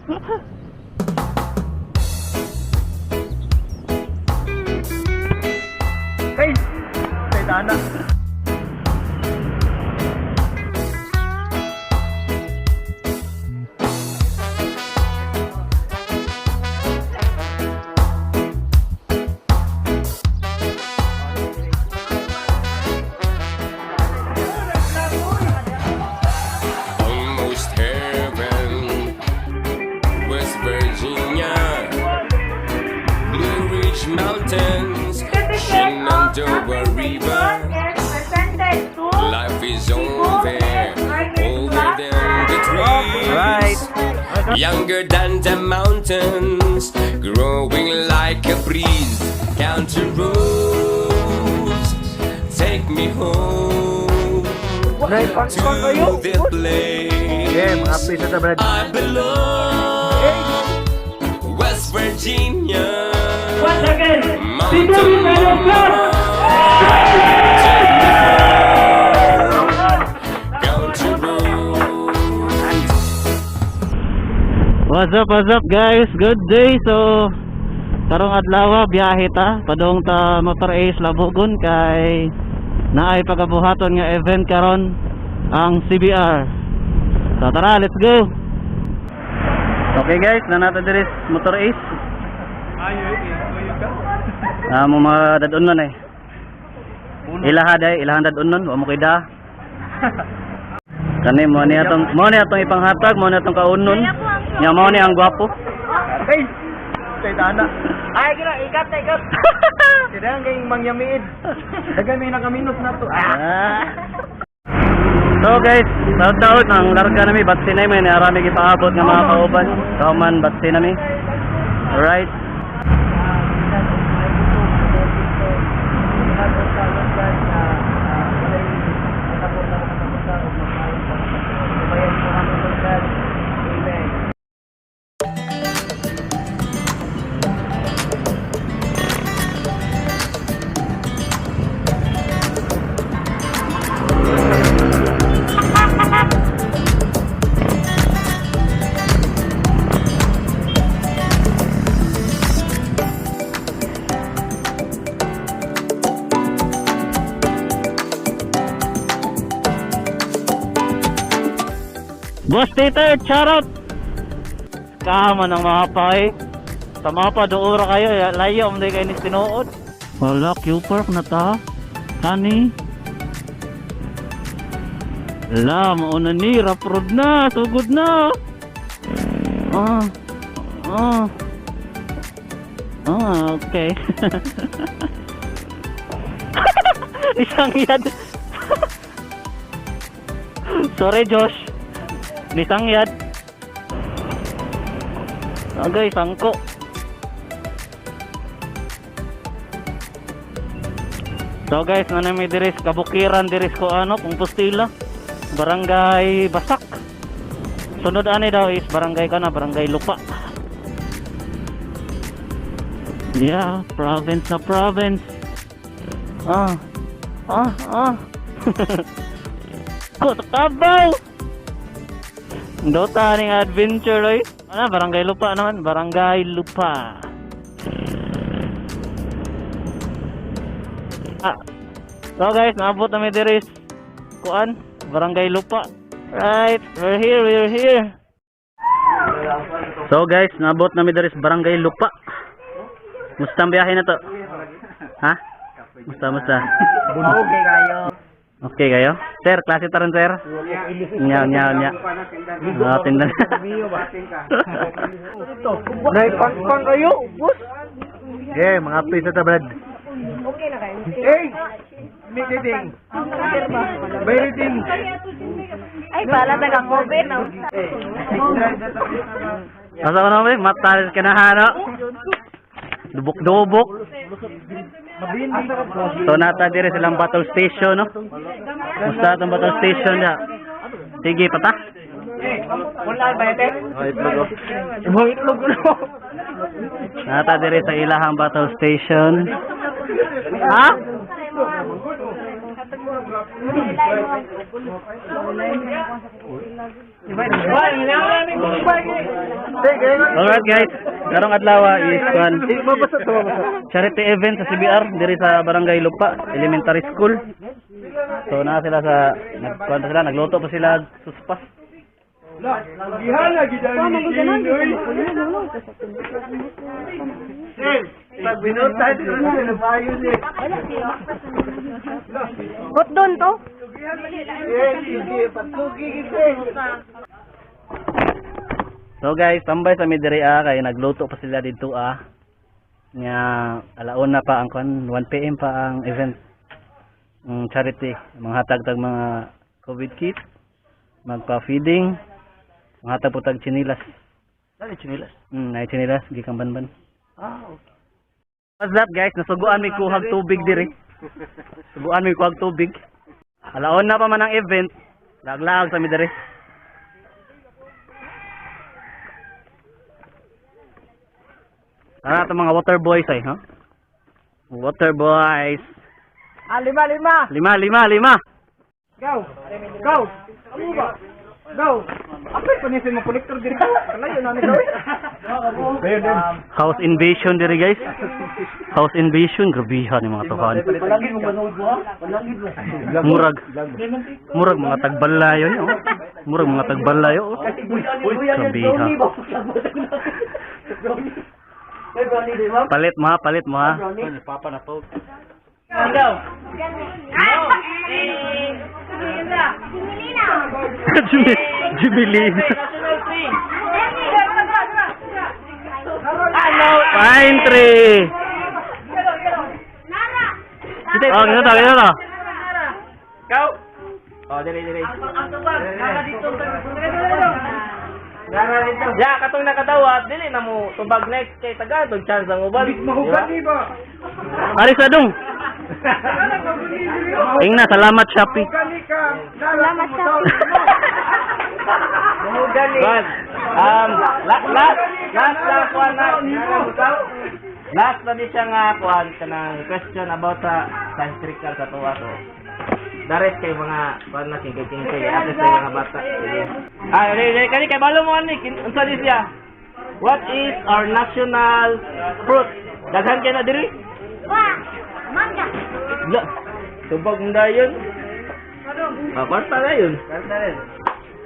Hey! Say dana. Almost heaven, West Virginia, Blue Ridge Mountains, Shenandoah River. Life is over than the trees, younger than the mountains, growing like a breeze. Country roads, take me home to the Yeah, mga place pisa sa brad. I belong, West Virginia. Once again, Mountain Mama, country roads. What's up guys? Good day. So karong adlaw biyahe ta padung ta Motor Ace Labugon kay naay pagabuhaton nga event karon ang CBR. So tara, let's go. Okay guys, nanata diri Motor Ace. Mo mga dadon eh. Ilahan dadon wa mo kay da. Kani mo ni atong ipanghatag, mo ni atong kaunon. Nya mo ni ang gwapo. Hey! Say dana. ay gila, ikat. Sila ang kayong mangyamiid. Dagan may nakaminos na to. So guys, taon ang larga nami batsi na may narami gipaabot nga mga kauban. Kauman batsi nami. Alright. Boss Tater, charot! Kama ng mga pay. Sa mga pa, doon kayo. Layo, hindi kayo ni tinuod. Wala, Q-Park na ta. Kani? Wala, mauna ni. Raprod na. Sugod na. Okay. Isang yad. Sorry, Josh. Nisang yad. Okay, sangko. So guys, nanami diris kabukiran diris ko ano, kung pustila. Barangay Basak. Sunod ani daw is barangay kana, barangay Lupa. Yeah, province na province. Ko tabaw. Dota ning adventure oy. Ano, barangay Lupa naman, barangay Lupa. So guys, naabot na may diris kuan, barangay Lupa. Right, we're here. So guys, naabot na may diris barangay Lupa. Musta ang biyahe na to? Ha? Musta? Okay kayo. Okay kayo? Sir, klase taron sir? Nya. Tindan. Naipangpang kayo, boss. Yeah, mga pisa sa brad. Okay na kayo. Hey! May rating. May rating. Ay, pala taga-COVID na. Asa ko naman, matalis ka na hano. Dubok. So nata dire silang battle station, no? Musta itong battle station na? Sige, pata. Wala ba ito? Itlog. Itlog ko. Nata dire sa ilahang battle station. Ha? Alright guys, karong adlaw is charity event sa CBR diri sa Barangay Lupa Elementary School. So na sila sa nagkwento sila, nagluto pa sila suspas. Bot doon to? So guys, tambay sa midiri kay nagluto pa sila dito Nga alauna pa ang 1 PM pa ang event. Charity, manghatag tag mga COVID kit, magpa-feeding, manghatag po tag chinilas. Dali chinilas? Nay chinilas gikan banban. Okay. What's that guys? Nasuguan mi kuhag tubig diri. Suguan mi kuhag tubig. Alauna pa man ang event, laglag sa midiri. Ano ito mga water boys ay, ha? Water boys. 5. 5. Go! Go! Ano ba? Go! Apay panisin mo kolektor diri ko. Kalayo na ni gawin. House invasion diri guys. House invasion, grabihan yung mga tuhan. Palagi mo manood mo ha? Palagi mo. Murag mga tagbalayo ni, oh. Murag mga tagbalayo, oh. Grabihan. Palit mo ha. Papa na to. Go! Jubilee. National tree! Pine tree. Oh, gino to. Go! Oh, dili. Ang tubag, nara dito. Ya, katong nakadawat, dili na mo tubag next kay tagadog chance ang uban. Mahugan ni ba? Ari sa dong. Ingna, salamat Shopee. Salamat sa. Mahugan ni. Last na di siya nga kuhan kanang question about sa scientific sa tuwa to. Daret kay mga kuhan na kingkay at least kay mga bata. Kani kay balo mo ani unsa di siya? What is our national fruit? Daghan kay na diri? Mangga. La. Tubag nda yun. Kwarta na yun.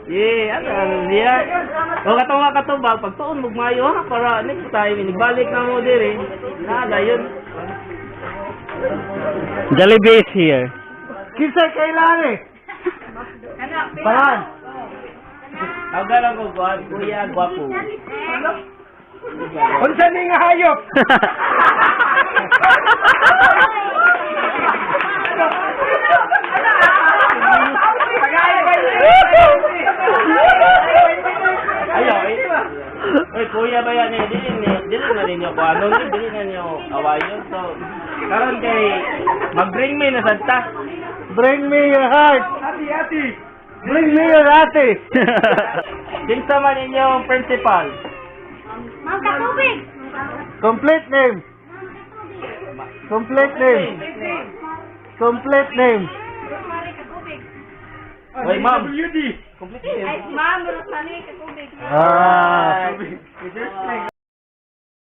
Ano niya? O katawa katubag, pagtuon mo mayo ha, para next time, inigbalik na mo diri. Nada yun. Jollibee is here. Kinsa kailan Paran. Agalan ko, kuya, gwapo. Unsa ni nga hayop? Oy, kuya ba yan? Dili na ninyo ko ano, dili na ninyo awayon. So, karon kay mag-bring me na sadta. Bring me your heart. Ati. Bring me your ate. Kinsa man inyong principal? Mangga tubig. Complete name. Complete name. Complete name. Oy, ma'am. Ay, ma'am, Rosmary ka tubig.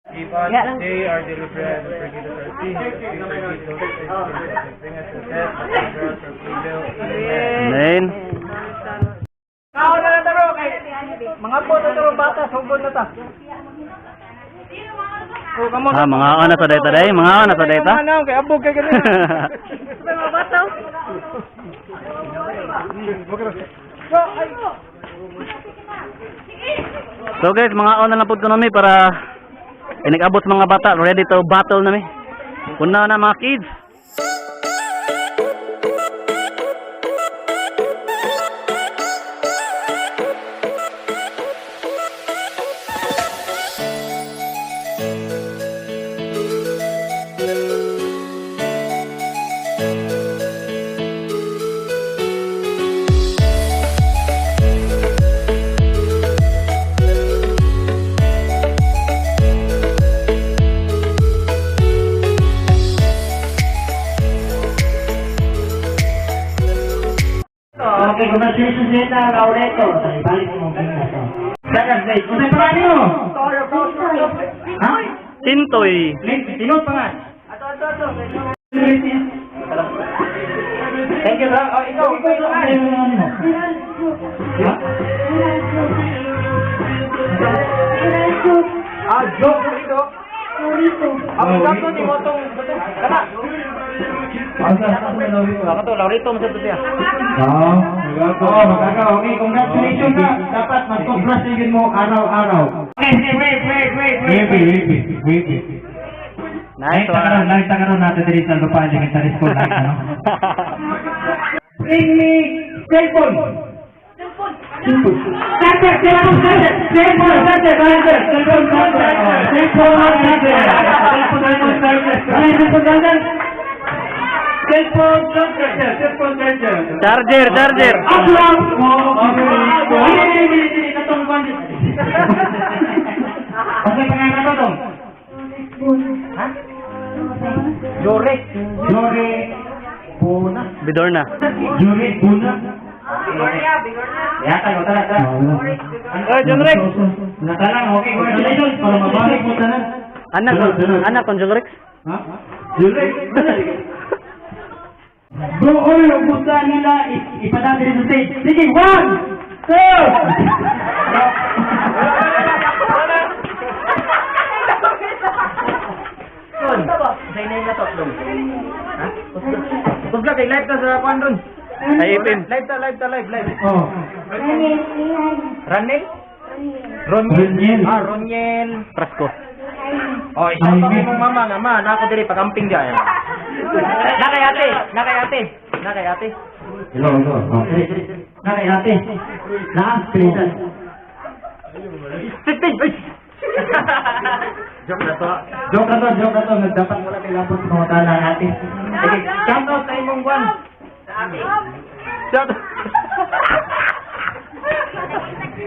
They are delivered regular Nen. Kao na lang taro kay mga po na taro bata, sugod na ta. Oh, kamo Ah, mga ana sa data day, mga ana sa data. Ano kay abog kay ganun. Mga bata. So guys, mga on na lang pud kuno mi para inigabot mga bata ready to battle na mi. Kuna na mga kids. Okay, congratulations din na Laureto. Sa ibalik mo mong na to. Second place. Kung sa parang nyo? Ha? Tintoy. Sinod pa nga. Thank you, sir. Oh, ikaw. Ha? Joke dito. Ang gato ni motong kana. Ako to, Laurito mo sa to siya. Okay, congratulations na. Dapat mag-congratulate mo araw-araw. Okay, wait. Nice one. Nagtakaroon natin dito sa lupa ng sa school na ano. Bring me cellphone. Charger. Jore Buna. Bidorna. Jore Buna. Ya tayo tara. John Rex. Natalang okay congratulations para mabalik mo tanan. Anak kon John Rex. Ha? Jore. Doon ang gusto nila ipadala sa stage. Sige, 1, 2. Kung kay live ta sa kwan ron. Ay ipin. Live. Oh. Running? Roniel. Roniel. Prasko. Oh, isang pa mong mama nga ma, na ako diri pagamping diay. Nakayate. Hello. Nakayate. Please. Joke na to. Dapat wala kailangan sa mga tala natin. Sige, count out sa imong one. Shout out.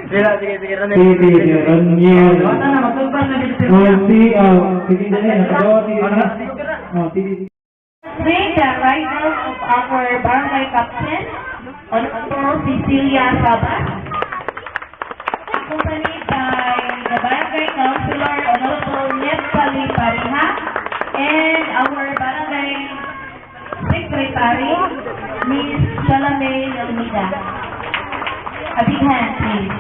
Sige, Roniel. Wala na, magtulpas na dito. Bring the riders of our barangay captain, Honorable Cecilia Sabas, accompanied by the barangay councilor, Honorable Netpali Pariha, and our barangay secretary, Ms. Salame Almeida. A big hand, please.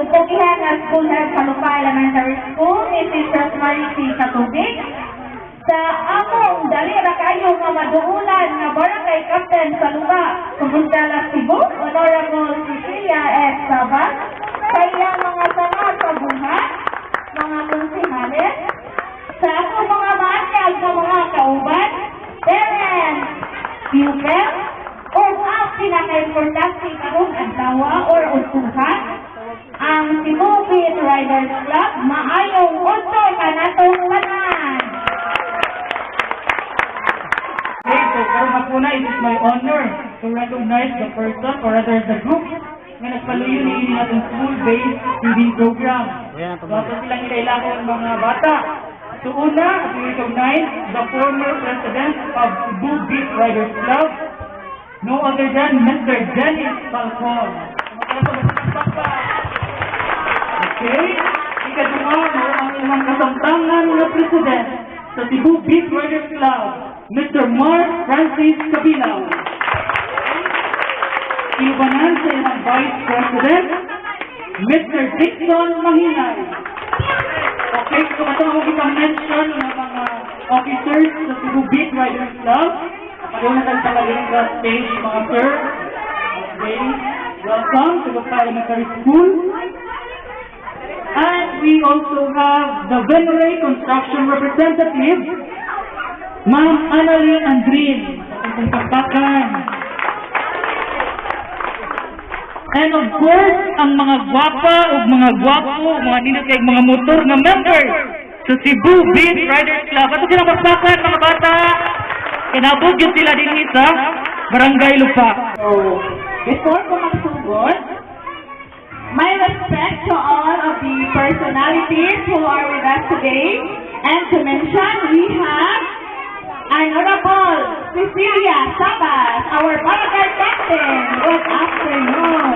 Pugihan ng School Head Kalupa Elementary School, Mrs. Rosemary C. Katubig, sa among dali na kayo nga maduulan nga barangay captain sa lupa Subuntala, Cebu, Honorable Cecilia S. Sabas, sa iyang mga sanga sa buhat, mga konsihales, sa ako mga maanyag sa mga kauban, parents, pupils, o ang pinaka-importante karong adlaw or utuhan, ang Cebu Beat Riders Club maayong unto kanatong tanan. Okay, so karong hapuna, it is my honor to recognize the person or rather the group nga nagpaluyo ni atong school-based feeding program. So ato silang ilailangon mga bata. So una, we recognize the former president of Cebu Beat Riders Club, no other than Mr. Dennis Falcon. Okay, ikaduha mo ang imong kasamtangan na president sa Cebu Beat Riders Club, Mr. Mark Francis Cabilaw. Iubanan sa imong vice president, Mr. Dixon Mahinay. Okay, so ito ang kita mention ng mga officers sa Cebu Beat Riders Club. Pagawin natin sa Kalinga stage, mga sir. Okay, welcome to the Elementary School. And we also have the Venere Construction Representative, Ma'am Annalyn Andrin, sa ating pagpakan. And of course, ang mga gwapa o mga gwapo, mga ninot kay mga motor na members sa Cebu Beat Riders Club. Ato sila magpakan, mga bata. Kinabog yun sila din sa Barangay Lupa. So, before ko magsugod, my respect to all of the personalities who are with us today. And to mention, we have Honorable Cecilia Sabas, our barangay captain. Good afternoon.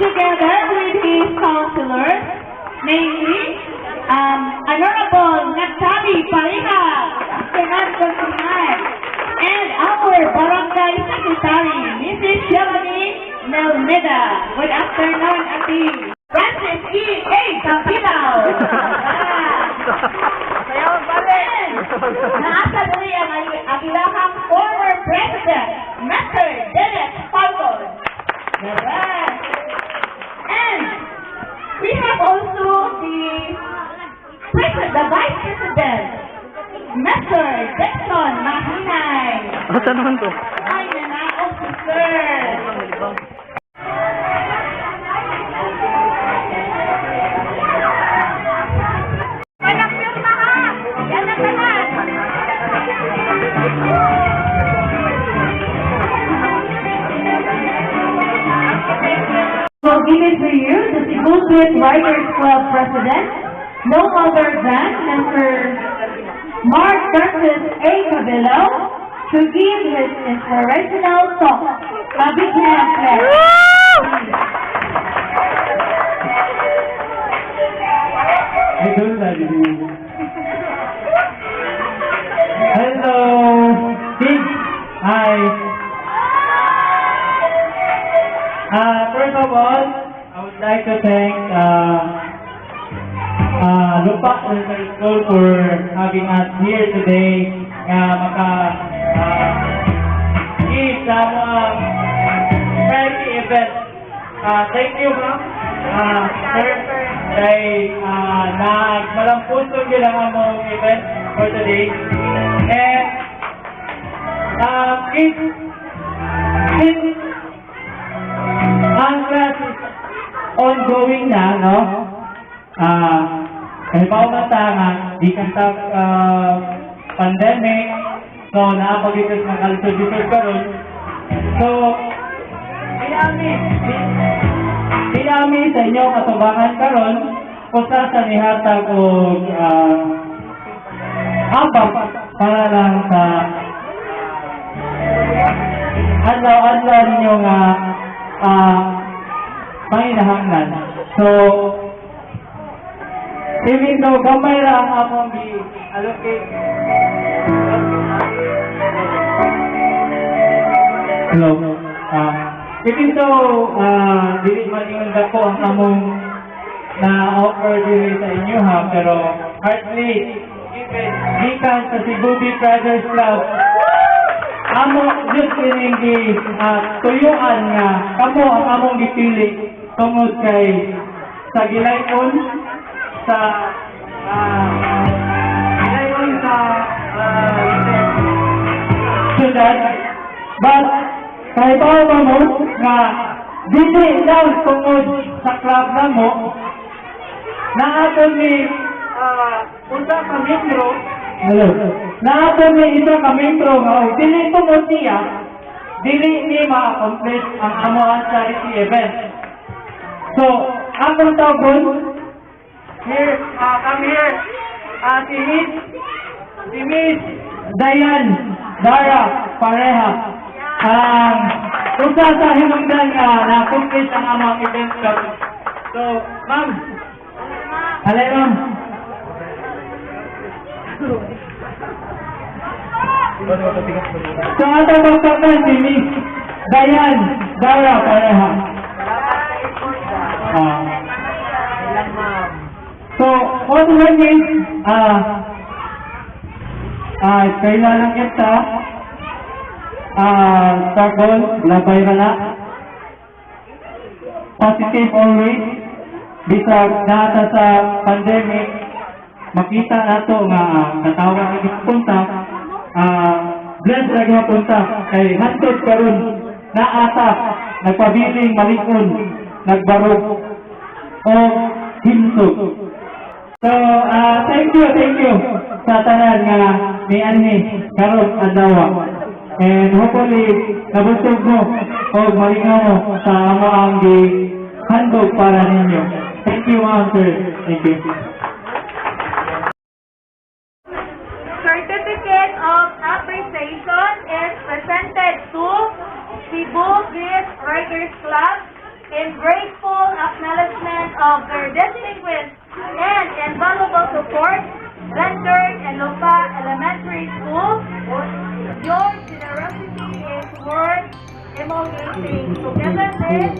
Together with his counselors, namely Honorable Natalie Pareha, Senat Consignat, and our Barangay Secretary, Mrs. Shelly Melmeda. Good afternoon, Ati. Francis E. A. Capilao. And naasa dali ang agilahang former President, Mr. Dennis Falcon. And we have also the Vice President, Mr. Dexon Mahinay. Saan naman to? Ay, nanaog si Sir. Walang pirma ha! Yan ang lahat! We'll give it to you, the Cebu Swiss Writers Club President, no other than Mr. Mark Curtis A. Cabello, to give his inspirational talk. A big hand, please. Hello, kids. Hi. First of all, I would like to thank Lupa Elementary School for having us here today. Give some charity event. Thank you, ma'am. Sir, kay nagmalampuso yun ang among event for today. And since ang class is ongoing na, no? Kahit pa umatangan, di kanta pandemic, so nakapag-itas ng kalsod-itas karon. So, pinami sa inyo katubangan karon, kung sa nihatag o ambak para lang sa adlaw-adlaw ninyo nga panginahanglan. So, even though gamay lang akong i-allocate. Hello. Even though dili maningon dako ang among na-offer diri sa inyo ha, pero heartily gikan sa Cebu Brothers Club, amo just kining tuyuan nga kamo ang among gipili tungod kay sa gilayon sa syudad, but kay ba mo nga dili lang tungod sa club na mo na aton ni unsa ka membro. Hello. Naaton ni isa ka membro nga dili tungod niya, dili ni ma-accomplish ang amoang charity event. So, akong tawgon here, come here, si Miss Dayan Dara Pareha, usa sa hinungdan nga na-accomplish ang among event club. So, ma'am, halay ma'am. So, atong magpapal si Miss Dayan Dara Pareha. So, what one is, kailan lang kita, struggle, labay wala, positive always, bisag nata sa pandemic, makita nato nga natawa ang ipunta, blessed lagi mapunta, kay hantod karon naata, nagpabiling malikon, nagbarog, o hinsog. So, thank you sa tanan nga ni Annie karon adlaw. And hopefully nabusog mo o malingaw mo sa amo ang handog para ninyo. Thank you, ma'am, sir. Thank you. Certificate of appreciation is presented to Cebu Swiss Writers Club in grateful acknowledgement of their distinguished and invaluable support rendered in Lupa Elementary School. Your generosity is worth emulating. Together this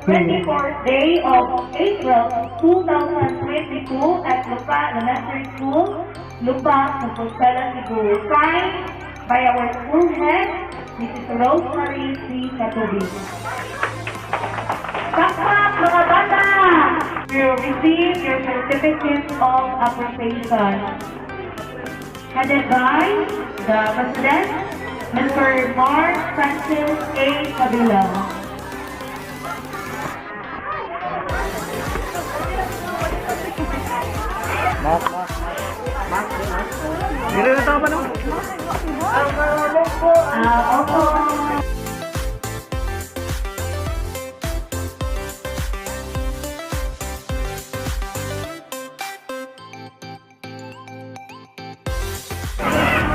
24th day of April 2022 at Lupa Elementary School, Lupa, Compostela, Cebu. Signed by our school head, Mrs. Rosemary C. Catubi. Sakpak mga bata! You receive your certificate of appreciation. Headed by the President, Mr. Mark Francis A. Cabilo. Dito na tama naman. Opo.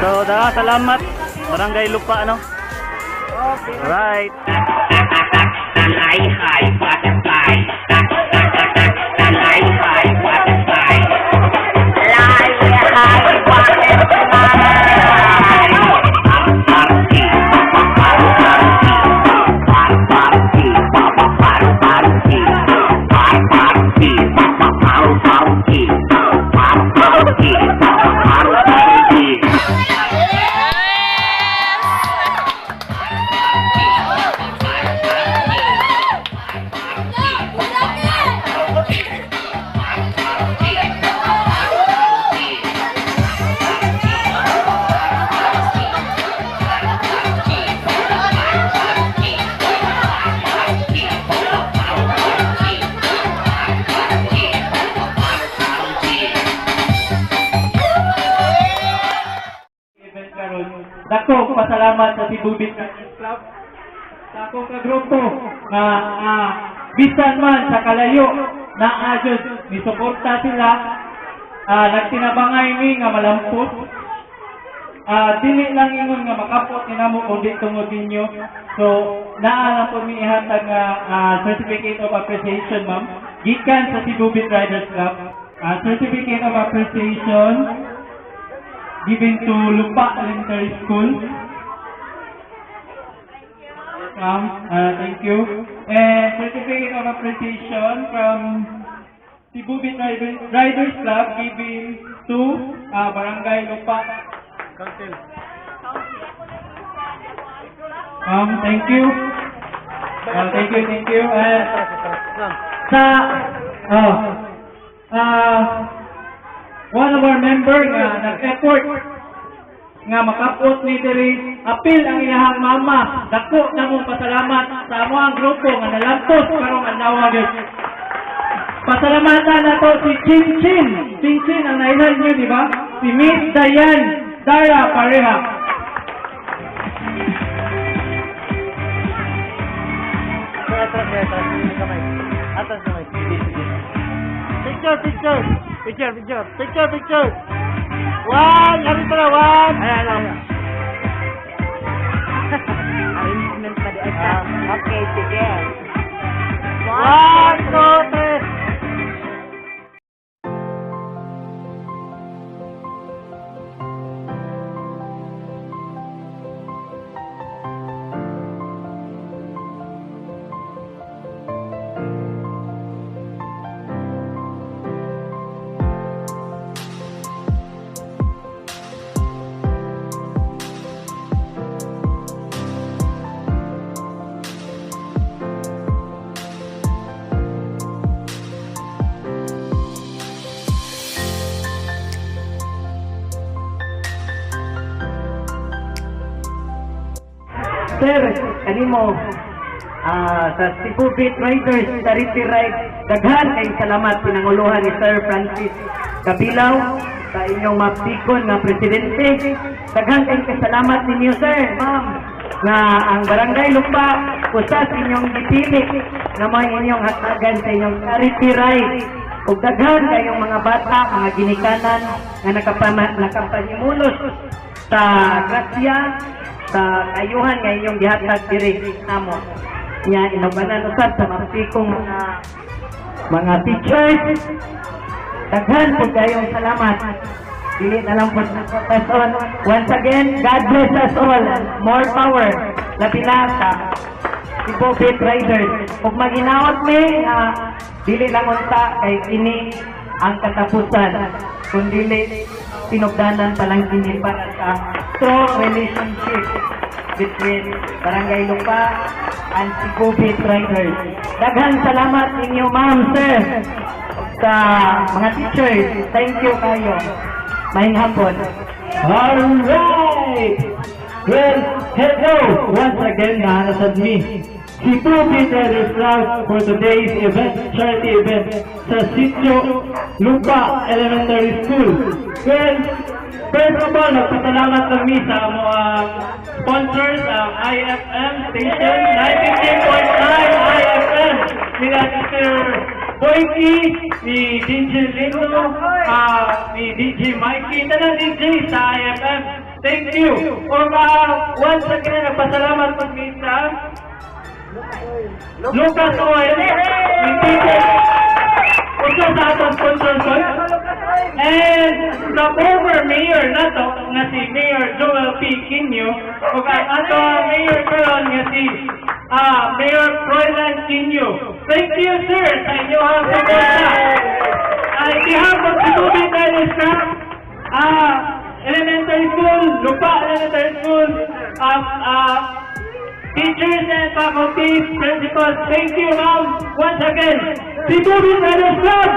So, salamat. Barangay Lupa, ano? Alright. Dako pasalamat sa Tibubit Club sa akong kagrupo nga bisan man sa kalayo na ajos nisuporta sila, nagtinabangay mi nga malampot, dili lang ingon nga makapot ni namo kundi tungod ninyo. So naa po mi ihatag nga certificate of appreciation, ma'am, gikan sa Tibubit Riders Club. Certificate of appreciation given to Lupa Elementary School. Thank you. And certificate of appreciation from Tibubit Riders Club given to Barangay Lupa. Thank you. Thank you. One of our member nga nag-effort nga makapot ni diri apil ang iyahang mama. Dako na mong pasalamat sa amo ang grupo nga nalantos karong adlaw gyud. Pasalamatan nato si Chinchin ang nailan niyo, di ba? Si Miss Dayan Dara Pareha. Atas kamay. Picture. One, hari pala, one. Ayan. Arrangement pa di okay, sige. 1, 2, 3. Sir, kanimo sa Tibubit Riders Charity Ride, daghan kay salamat pinanguluhan ni Sir Francis Cabilaw sa inyong mapikon nga presidente. Daghan kay salamat ninyo, sir, ma'am, na ang Barangay Lupa usa sa inyong gipili na may inyong hatagan sa inyong charity ride. Ug daghan kayong mga bata, mga ginikanan nga nakapanhimulos sa grasya sa kayuhan nga inyong gihatag diri namo. Nya inubanan usab sa mapikong mga teachers, daghan po kayong salamat. Dili na lang po sa profesor. Once again, God bless us all. More power. Labi na sa Cebu Beat Riders. Kung maginaot may, dili lang unta kay ini ang katapusan. Kung dili, tinugdanan pa lang kini para sa strong relationship between Barangay Lupa and Cebu Beat Riders. Daghang salamat inyo, ma'am, sir, sa mga teachers. Thank you kayo. Maing hapon. Alright! Well, hello once again, nasa me. Cebu Beat Riders Club for today's event, charity event sa Sitio Lupa Elementary School. Well, first of all, nagpasalamat kami sa mga sponsors, ang IFM Station 93.9 IFM, nila Mr. Boyki, ni DJ Lino, ni DJ Mikey, na DJ sa IFM. Thank you. Or once again, nagpasalamat kami sa Lucas Oil, ni DJ, also sa atong sponsor ko. And the former mayor na to, na si Mayor Joel P. Quinio, o ang ato mayor karon nga si Mayor Froilan Quinio. Thank you, sir, sa inyong suporta. On behalf of the Cebu Beat Riders Club, Elementary School, Lupa Elementary School, teachers and faculties, principals, thank you, ma'am, once again. Cebu Beat Riders Club!